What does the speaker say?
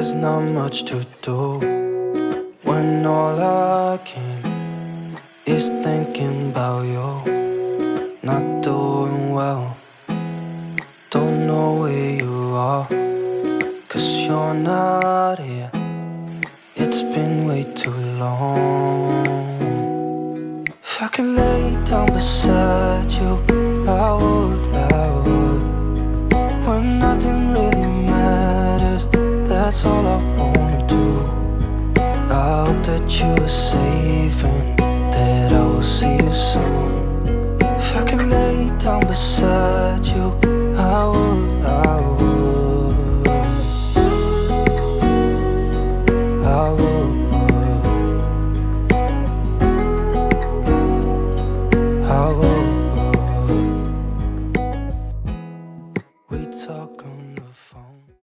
there's not much to do when all I can is thinking about you. Not doing well, don't know where you are, 'cause you're not here. It's been way too long. If I could lay down beside you, I would. When nothing really matters, that's all I wanna do. I hope that you are safe and that I will see you soon. If I could lay down beside